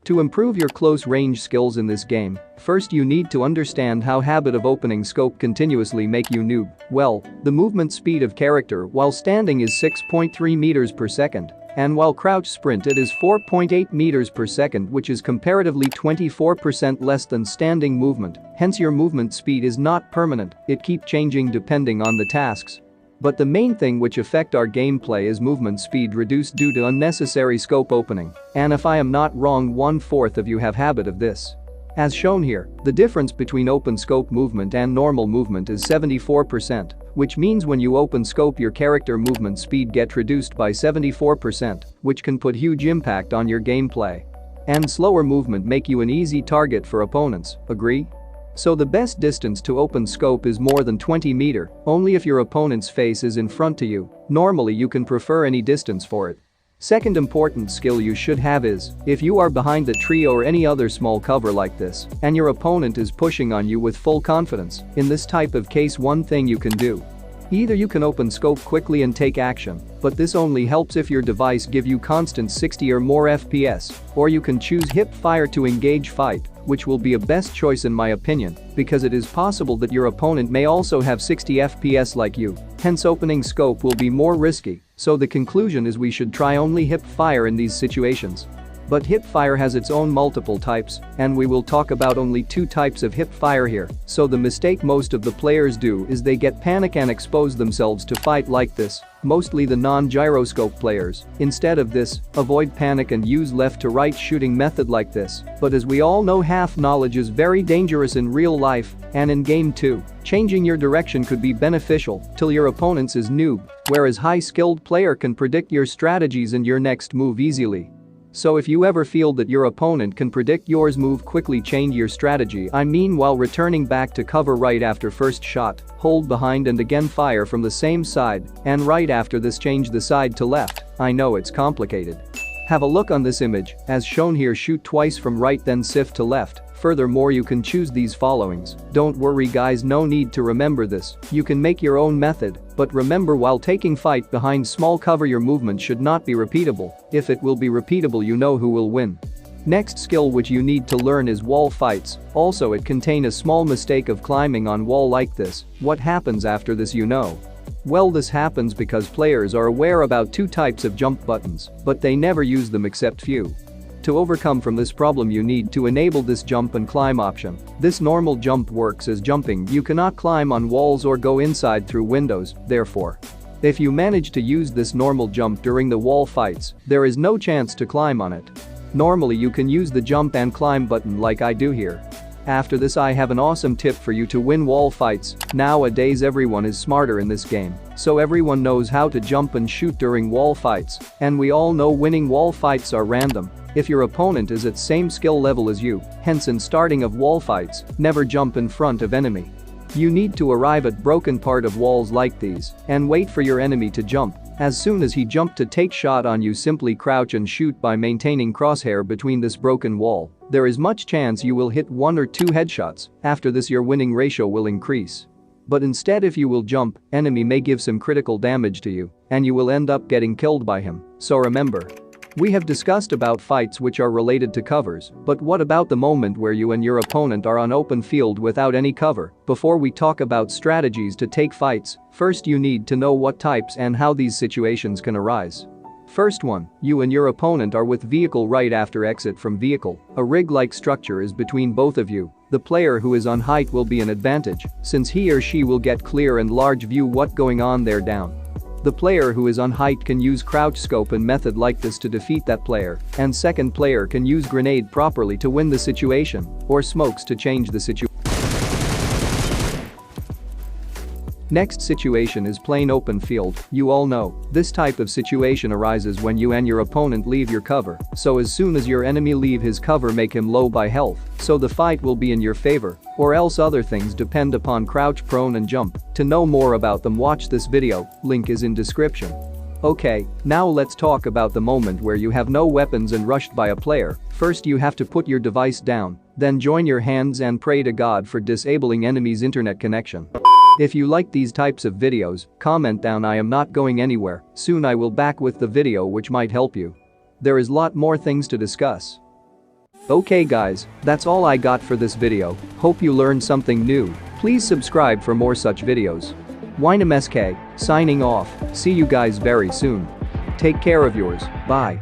To improve your close-range skills in this game, first you need to understand how habit of opening scope continuously make you noob. Well, the movement speed of character while standing is 6.3 meters per second, and while crouch sprint it is 4.8 meters per second, which is comparatively 24% less than standing movement, hence your movement speed is not permanent, it keeps changing depending on the tasks. But the main thing which affect our gameplay is movement speed reduced due to unnecessary scope opening, and if I am not wrong 1/4 of you have habit of this. As shown here, the difference between open scope movement and normal movement is 74%, which means when you open scope your character movement speed get reduced by 74%, which can put huge impact on your gameplay. And slower movement make you an easy target for opponents, agree? So the best distance to open scope is more than 20 meters, only if your opponent's face is in front to you. Normally you can prefer any distance for it. Second important skill you should have is, if you are behind a tree or any other small cover like this, and your opponent is pushing on you with full confidence, in this type of case one thing you can do. Either you can open scope quickly and take action, but this only helps if your device give you constant 60 or more FPS, or you can choose Hipfire to engage fight, which will be a best choice in my opinion, because it is possible that your opponent may also have 60 FPS like you, hence opening scope will be more risky, so the conclusion is we should try only Hipfire in these situations. But Hipfire has its own multiple types, and we will talk about only 2 types of Hipfire here, so the mistake most of the players do is they get panic and expose themselves to fight like this, mostly the non-gyroscope players. Instead of this, avoid panic and use left to right shooting method like this, but as we all know half knowledge is very dangerous in real life, and in game too. Changing your direction could be beneficial till your opponent's is noob, whereas high-skilled player can predict your strategies and your next move easily. So if you ever feel that your opponent can predict yours move, quickly change your strategy, I mean while returning back to cover right after first shot, hold behind and again fire from the same side, and right after this change the side to left. I know it's complicated. Have a look on this image, as shown here, shoot twice from right then shift to left. Furthermore you can choose these followings. Don't worry guys, no need to remember this, you can make your own method, but remember while taking fight behind small cover your movement should not be repeatable. If it will be repeatable you know who will win. Next skill which you need to learn is wall fights, also it contain a small mistake of climbing on wall like this. What happens after this you know? Well, this happens because players are aware about 2 types of jump buttons, but they never use them except few. To overcome from this problem you need to enable this jump and climb option. This normal jump works as jumping, you cannot climb on walls or go inside through windows, therefore. If you manage to use this normal jump during the wall fights, there is no chance to climb on it. Normally you can use the jump and climb button like I do here. After this I have an awesome tip for you to win wall fights. Nowadays everyone is smarter in this game, so everyone knows how to jump and shoot during wall fights, and we all know winning wall fights are random. If your opponent is at same skill level as you, hence in starting of wall fights, never jump in front of enemy. You need to arrive at broken part of walls like these and wait for your enemy to jump. As soon as he jump to take shot on you, simply crouch and shoot by maintaining crosshair between this broken wall. There is much chance you will hit 1 or 2 headshots. After this your winning ratio will increase. But instead if you will jump, enemy may give some critical damage to you and you will end up getting killed by him. So remember. We have discussed about fights which are related to covers, but what about the moment where you and your opponent are on open field without any cover? Before we talk about strategies to take fights, first you need to know what types and how these situations can arise. First one, you and your opponent are with vehicle right after exit from vehicle. A rig-like structure is between both of you. The player who is on height will be an advantage, since he or she will get clear and large view what going on there down. The player who is on height can use crouch scope and method like this to defeat that player, and second player can use grenade properly to win the situation, or smokes to change the situation. Next situation is plain open field. You all know, this type of situation arises when you and your opponent leave your cover, so as soon as your enemy leave his cover make him low by health, so the fight will be in your favor, or else other things depend upon crouch, prone and jump. To know more about them watch this video, link is in description. Okay, now let's talk about the moment where you have no weapons and rushed by a player. First you have to put your device down, then join your hands and pray to God for disabling enemy's internet connection. If you like these types of videos, comment down. I am not going anywhere, soon I will back with the video which might help you. There is lot more things to discuss. Okay guys, that's all I got for this video, hope you learned something new. Please subscribe for more such videos. WineMSK, signing off, see you guys very soon. Take care of yours, bye.